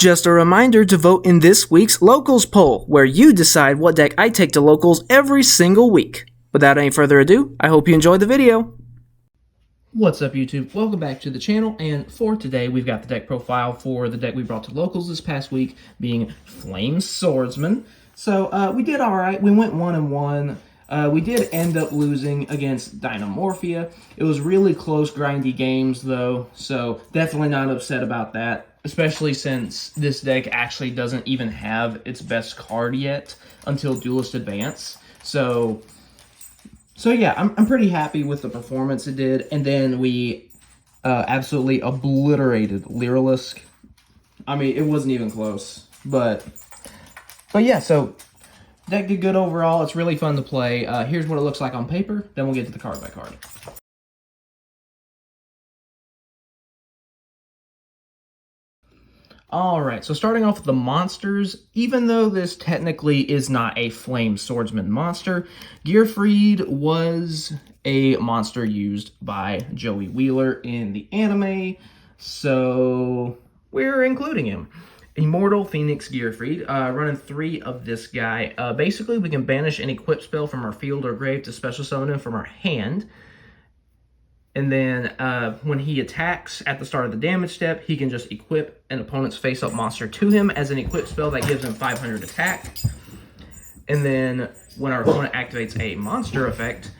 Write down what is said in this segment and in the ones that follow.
Just a reminder to vote in this week's Locals poll, where you decide what deck I take to Locals every single week. Without any further ado, I hope you enjoyed the video. What's up, YouTube? Welcome back to the channel, and for today we've got the deck profile for the deck we brought to Locals this past week, being Flame Swordsman. So we did alright. We went 1-1. We did end up losing against Dynamorphia. It was really close, grindy games, though, so definitely not upset about that, especially since this deck actually doesn't even have its best card yet until Duelist Advance. So yeah, I'm pretty happy with the performance it did. And then we absolutely obliterated Lyralisk. I mean, it wasn't even close. But yeah, so deck did good overall. It's really fun to play. Here's what it looks like on paper. Then we'll get to the card by card. Alright, so starting off with the monsters, even though this technically is not a Flame Swordsman monster, Gearfried was a monster used by Joey Wheeler in the anime, so we're including him. Immortal Phoenix Gearfried, running 3 of this guy. Basically, we can banish an equip spell from our field or grave to special summon him from our hand. And then when he attacks at the start of the damage step, he can just equip an opponent's face-up monster to him as an equip spell that gives him 500 attack. And then when our opponent activates a monster effect,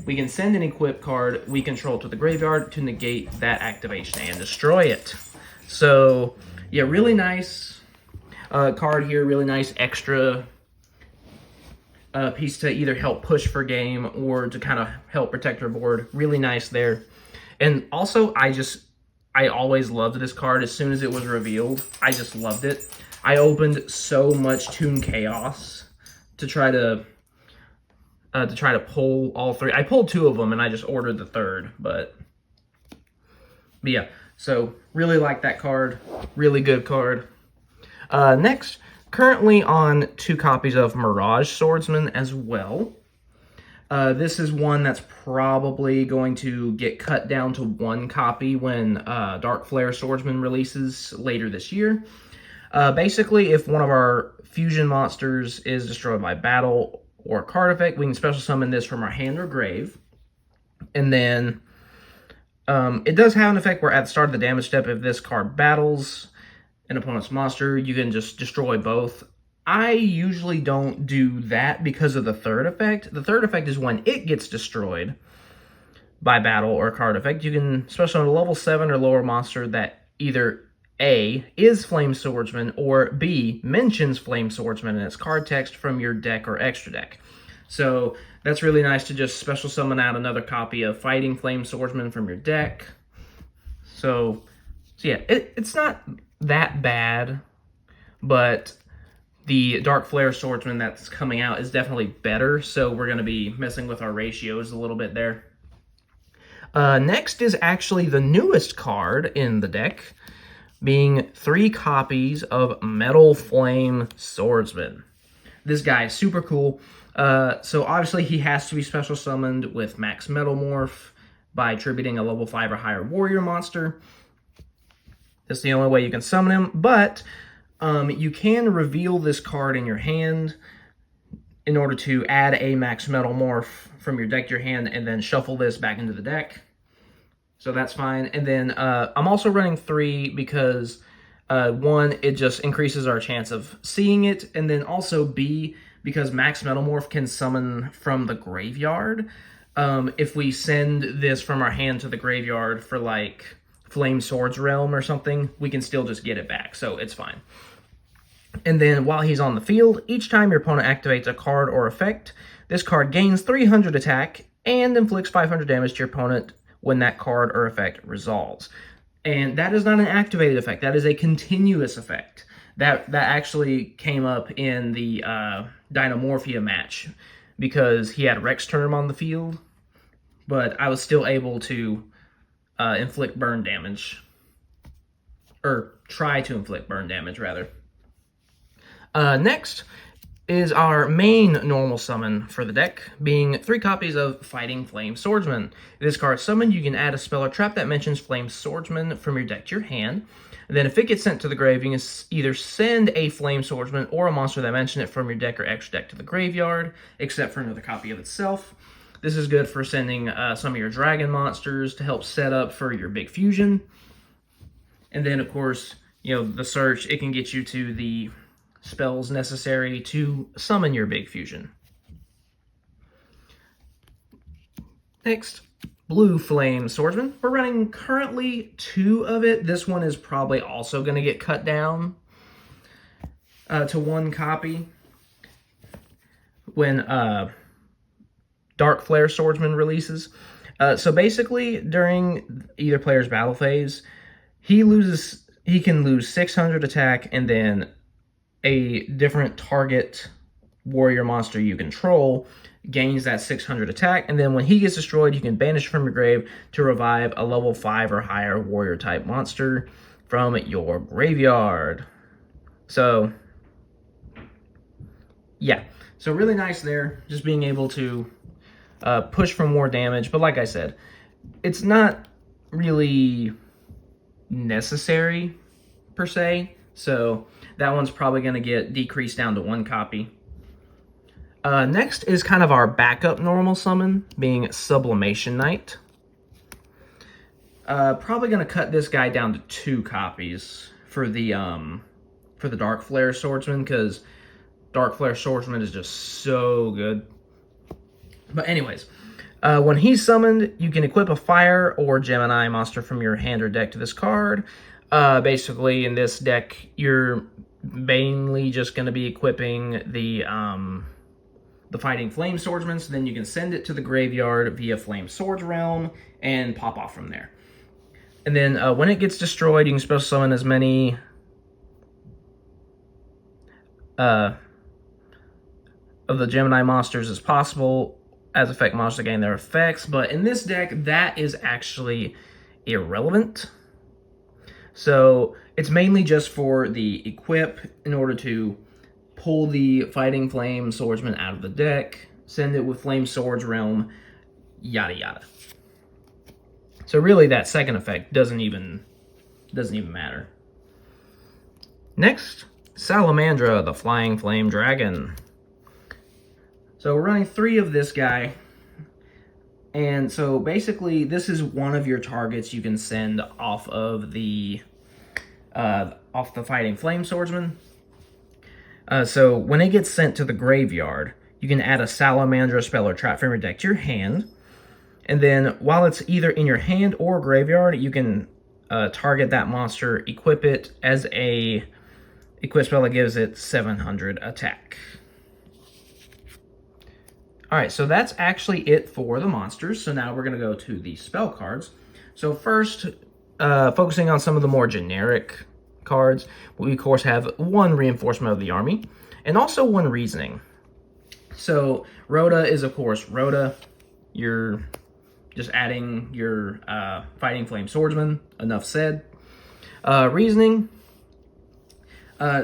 we can send an equip card we control to the graveyard to negate that activation and destroy it. So yeah, really nice card here, really nice extra piece to either help push for game or to kind of help protect our board. Really nice there. And also, I always loved this card. As soon as it was revealed, I just loved it. I opened so much Toon Chaos to try to pull all 3. I pulled 2 of them, and I just ordered the 3rd. But yeah, so really like that card. Really good card. Next, currently on 2 copies of Mirage Swordsman as well. This is one that's probably going to get cut down to 1 copy when Dark Flare Swordsman releases later this year. Basically, if one of our fusion monsters is destroyed by battle or card effect, we can special summon this from our hand or grave. And then it does have an effect where at the start of the damage step, if this card battles an opponent's monster, you can just destroy both. I usually don't do that because of the 3rd effect. The 3rd effect is when it gets destroyed by battle or card effect. You can special summon a level 7 or lower monster that either A, is Flame Swordsman, or B, mentions Flame Swordsman in its card text from your deck or extra deck. So that's really nice to just special summon out another copy of Fighting Flame Swordsman from your deck. So yeah, it's not that bad, but the Dark Flare Swordsman that's coming out is definitely better, so we're going to be messing with our ratios a little bit there. Next is actually the newest card in the deck, being 3 copies of Metal Flame Swordsman. This guy is super cool. So obviously he has to be special summoned with Max Metalmorph by attributing a level 5 or higher warrior monster. That's the only way you can summon him, but you can reveal this card in your hand in order to add a Max Metalmorph from your deck to your hand and then shuffle this back into the deck. So that's fine. And then I'm also running 3 because 1, it just increases our chance of seeing it, and then also B, because Max Metalmorph can summon from the graveyard. If we send this from our hand to the graveyard for like Flame Swords Realm or something, we can still just get it back, so it's fine. And then while he's on the field, each time your opponent activates a card or effect, this card gains 300 attack and inflicts 500 damage to your opponent when that card or effect resolves. And that is not an activated effect, that is a continuous effect. That actually came up in the Dynamorphia match because he had Rex Term on the field, but I was still able to inflict burn damage, or try to inflict burn damage, rather. Next is our main normal summon for the deck, being 3 copies of Fighting Flame Swordsman. This card summoned, you can add a spell or trap that mentions Flame Swordsman from your deck to your hand. And then if it gets sent to the grave, you can either send a Flame Swordsman or a monster that mentioned it from your deck or extra deck to the graveyard, except for another copy of itself. This is good for sending some of your dragon monsters to help set up for your big fusion. And then, of course, you know, the search, it can get you to the spells necessary to summon your big fusion. Next, Blue Flame Swordsman. We're running currently 2 of it. This one is probably also going to get cut down to 1 copy when Dark Flare Swordsman releases. So basically, during either player's battle phase, he can lose 600 attack, and then a different target warrior monster you control gains that 600 attack, and then when he gets destroyed, you can banish from your grave to revive a level 5 or higher warrior type monster from your graveyard. So yeah, so really nice there, just being able to push for more damage. But like I said, it's not really necessary per se, so that one's probably going to get decreased down to 1 copy. Next is kind of our backup normal summon, being Sublimation Knight. Probably going to cut this guy down to 2 copies for the Dark Flare Swordsman, because Dark Flare Swordsman is just so good. But anyways, when he's summoned, you can equip a fire or Gemini monster from your hand or deck to this card. Basically, in this deck, you're mainly just going to be equipping the Fighting Flame Swordsman, so then you can send it to the graveyard via Flame Swords Realm and pop off from there. And then when it gets destroyed, you can special summon as many of the Gemini monsters as possible as effect monsters to gain their effects. But in this deck, that is actually irrelevant. So it's mainly just for the equip in order to pull the Fighting Flame Swordsman out of the deck, send it with Flame Swords Realm, yada yada. So really that second effect doesn't even matter. Next, Salamandra, the Flying Flame Dragon. So we're running 3 of this guy. And so basically this is one of your targets you can send off of the Fighting Flame Swordsman. So when it gets sent to the graveyard, you can add a Salamandra spell or trap from your deck to your hand. And then while it's either in your hand or graveyard, you can target that monster, equip it as a equip spell that gives it 700 attack. Alright, so that's actually it for the monsters. So now we're going to go to the spell cards. So first, focusing on some of the more generic cards, we of course have 1 Reinforcement of the Army, and also 1 Reasoning. So Rhoda is of course Rhoda. You're just adding your Fighting Flame Swordsman, enough said. Reasoning.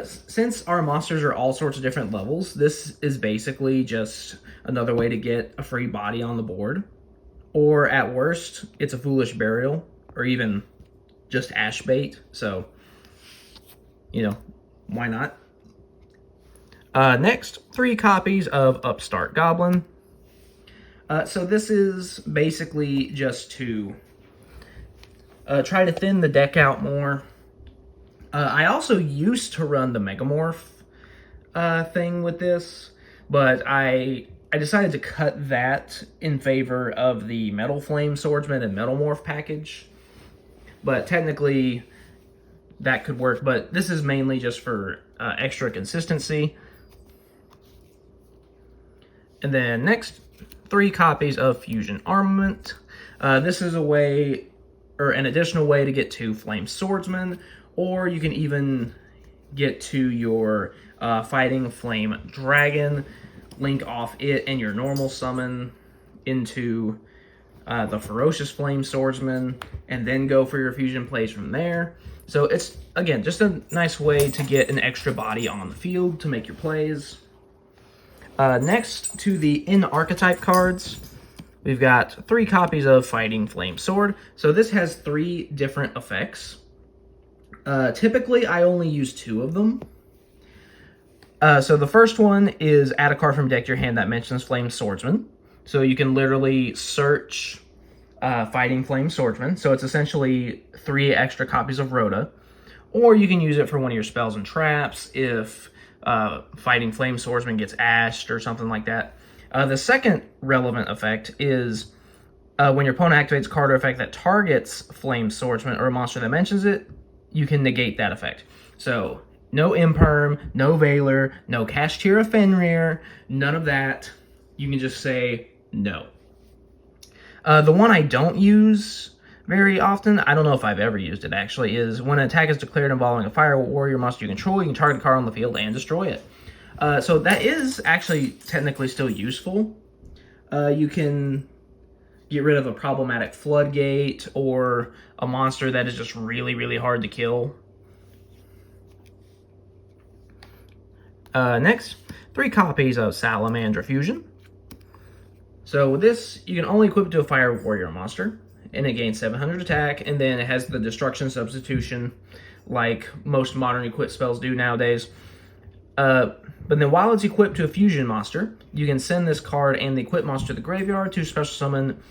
Since our monsters are all sorts of different levels, this is basically just another way to get a free body on the board. Or at worst, it's a Foolish Burial, or even just Ash Bait. So, you know, why not? Next, 3 copies of Upstart Goblin. So this is basically just to try to thin the deck out more. I also used to run the Megamorph thing with this, but I decided to cut that in favor of the Metal Flame Swordsman and Metal Morph package. But technically, that could work, but this is mainly just for extra consistency. And then next, 3 copies of Fusion Armament. This is a way, or an additional way to get to Flame Swordsman, or you can even get to your Fighting Flame Dragon, link off it and your normal summon into the Ferocious Flame Swordsman, and then go for your fusion plays from there. So it's, again, just a nice way to get an extra body on the field to make your plays. Next to the in-archetype cards, we've got 3 copies of Fighting Flame Sword. So this has 3 different effects. Typically, I only use 2 of them. So the first one is add a card from deck to your hand that mentions Flame Swordsman. So you can literally search Fighting Flame Swordsman. So it's essentially 3 extra copies of Rhoda. Or you can use it for one of your spells and traps if Fighting Flame Swordsman gets ashed or something like that. The second relevant effect is when your opponent activates a card or effect that targets Flame Swordsman or a monster that mentions it, you can negate that effect. So no Imperm, no Valor, no Kashtira Fenrir, none of that. You can just say no. The one I don't use very often, I don't know if I've ever used it actually, is when an attack is declared involving a fire warrior monster you control, you can target a card on the field and destroy it. So that is actually technically still useful. You can get rid of a problematic floodgate or a monster that is just really, really hard to kill. Next, 3 copies of Salamander Fusion. So with this, you can only equip it to a Fire Warrior monster, and it gains 700 attack, and then it has the Destruction substitution, like most modern equipped spells do nowadays. But then while it's equipped to a Fusion monster, you can send this card and the equipped monster to the graveyard to special summon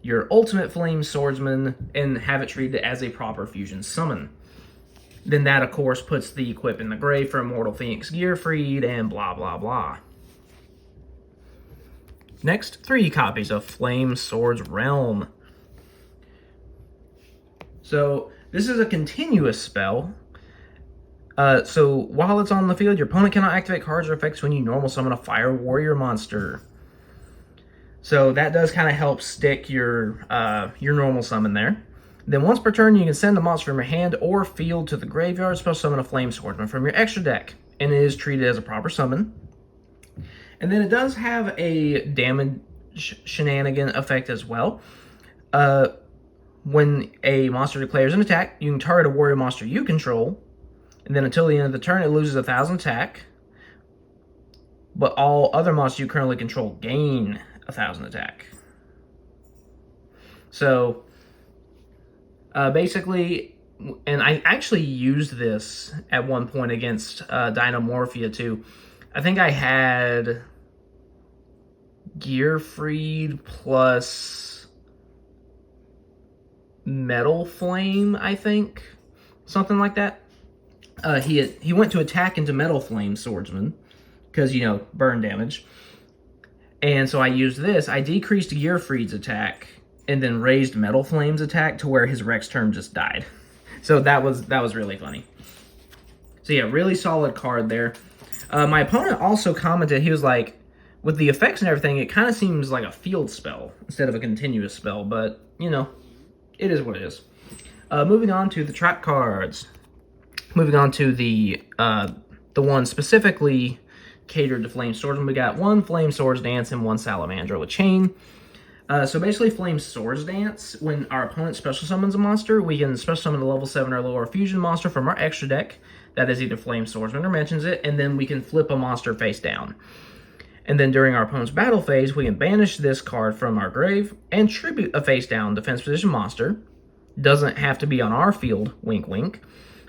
your Ultimate Flame Swordsman and have it treated as a proper Fusion summon. Then that, of course, puts the equip in the grave for Immortal Phoenix Gearfried and blah, blah, blah. Next, 3 copies of Flame Sword's Realm. So, this is a continuous spell. So, while it's on the field, your opponent cannot activate cards or effects when you normal summon a Fire Warrior monster. So, that does kind of help stick your normal summon there. Then once per turn, you can send a monster from your hand or field to the graveyard, special summon a Flame Swordsman from your extra deck, and it is treated as a proper summon. And then it does have a damage shenanigan effect as well. When a monster declares an attack, you can target a warrior monster you control, and then until the end of the turn, it loses 1,000 attack. But all other monsters you currently control gain 1,000 attack. So basically, and I actually used this at one point against Dynamorphia too. I think I had Gearfried plus Metal Flame, I think. Something like that. He went to attack into Metal Flame Swordsman, because, you know, burn damage. And so I used this. I decreased Gearfried's attack, and then raised Metal Flame's attack to where his Rex term just died. So that was really funny. So yeah, really solid card there. My opponent also commented, he was like, with the effects and everything, it kind of seems like a field spell instead of a continuous spell, but, you know, it is what it is. Moving on to the trap cards. Moving on to the one specifically catered to Flame Swordsman, we got 1 Flame Swords Dance and 1 Salamandra with Chain. So basically, Flame Swords Dance, when our opponent special summons a monster, we can special summon a level 7 or lower fusion monster from our extra deck, that is either Flame Swordsman or mentions it, and then we can flip a monster face down. And then during our opponent's battle phase, we can banish this card from our grave and tribute a face down defense position monster. Doesn't have to be on our field, wink wink.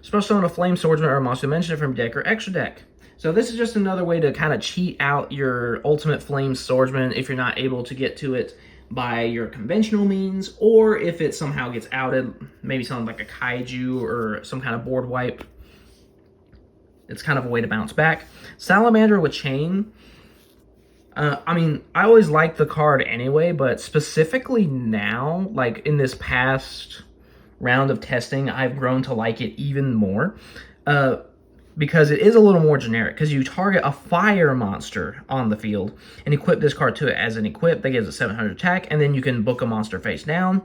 Special summon a Flame Swordsman or a monster mentioned from deck or extra deck. So this is just another way to kind of cheat out your ultimate Flame Swordsman if you're not able to get to it by your conventional means, or if it somehow gets outed, maybe something like a kaiju or some kind of board wipe. It's kind of a way to bounce back. Salamander with Chain. I mean, I always liked the card anyway, but specifically now, like in this past round of testing, I've grown to like it even more. Because it is a little more generic, because you target a fire monster on the field and equip this card to it as an equip that gives it 700 attack, and then you can book a monster face down.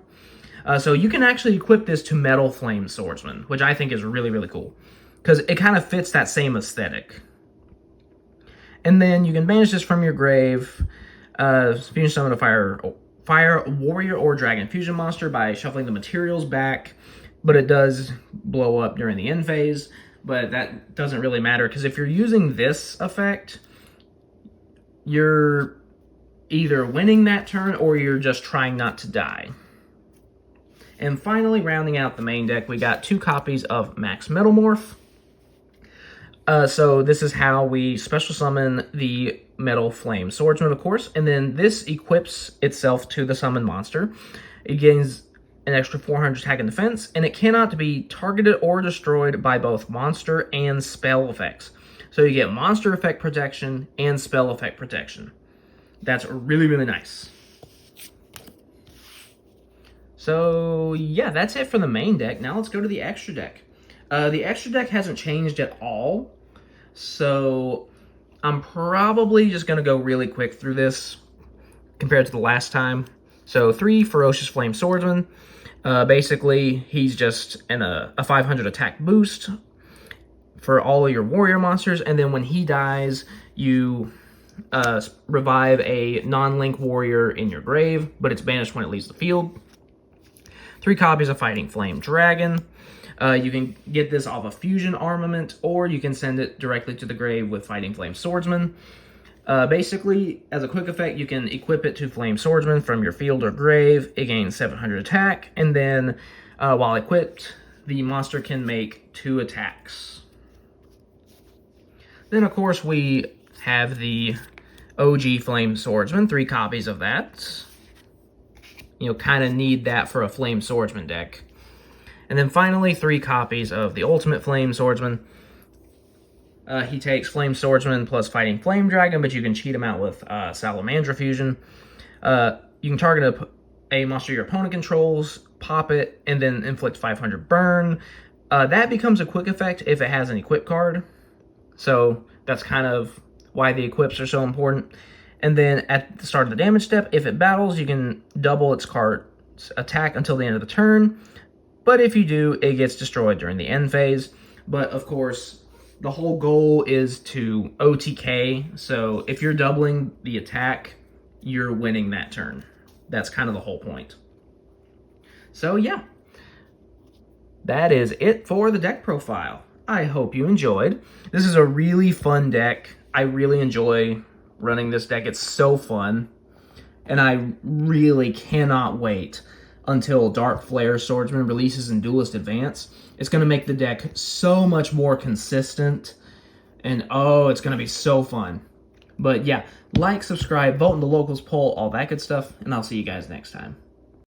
So you can actually equip this to Metal Flame Swordsman, which I think is really, really cool, because it kind of fits that same aesthetic. And then you can banish this from your grave, fusion summon a fire warrior or dragon fusion monster by shuffling the materials back, but it does blow up during the end phase. But that doesn't really matter, because if you're using this effect, you're either winning that turn or you're just trying not to die. And finally, rounding out the main deck, we got 2 copies of Max Metalmorph. So this is how we special summon the Metal Flame Swordsman, of course, and then this equips itself to the summon monster. It gains an extra 400 attack and defense, and it cannot be targeted or destroyed by both monster and spell effects. So you get monster effect protection and spell effect protection. That's really, really nice. So yeah, that's it for the main deck. Now let's go to the extra deck. The extra deck hasn't changed at all, so I'm probably just going to go really quick through this compared to the last time. So 3 Ferocious Flame Swordsman. Basically, he's just a 500 attack boost for all of your warrior monsters, and then when he dies, you revive a non-link warrior in your grave, but it's banished when it leaves the field. 3 copies of Fighting Flame Dragon. You can get this off a fusion armament, or you can send it directly to the grave with Fighting Flame Swordsman. Basically, as a quick effect, you can equip it to Flame Swordsman from your field or grave. It gains 700 attack, and then while equipped, the monster can make 2 attacks. Then, of course, we have the OG Flame Swordsman, 3 copies of that. You know, kind of need that for a Flame Swordsman deck. And then finally, 3 copies of the Ultimate Flame Swordsman. He takes Flame Swordsman plus Fighting Flame Dragon, but you can cheat him out with Salamandra Fusion. You can target a monster your opponent controls, pop it, and then inflict 500 burn. That becomes a quick effect if it has an equip card. So that's kind of why the equips are so important. And then at the start of the damage step, if it battles, you can double its card's attack until the end of the turn. But if you do, it gets destroyed during the end phase. But of course, the whole goal is to OTK. So if you're doubling the attack, you're winning that turn. That's kind of the whole point. So yeah, that is it for the deck profile. I hope you enjoyed. This is a really fun deck. I really enjoy running this deck. It's so fun. And I really cannot wait until Dark Flare Swordsman releases in Duelist Advance. It's going to make the deck so much more consistent. And oh, it's going to be so fun. But yeah, like, subscribe, vote in the locals poll, all that good stuff. And I'll see you guys next time.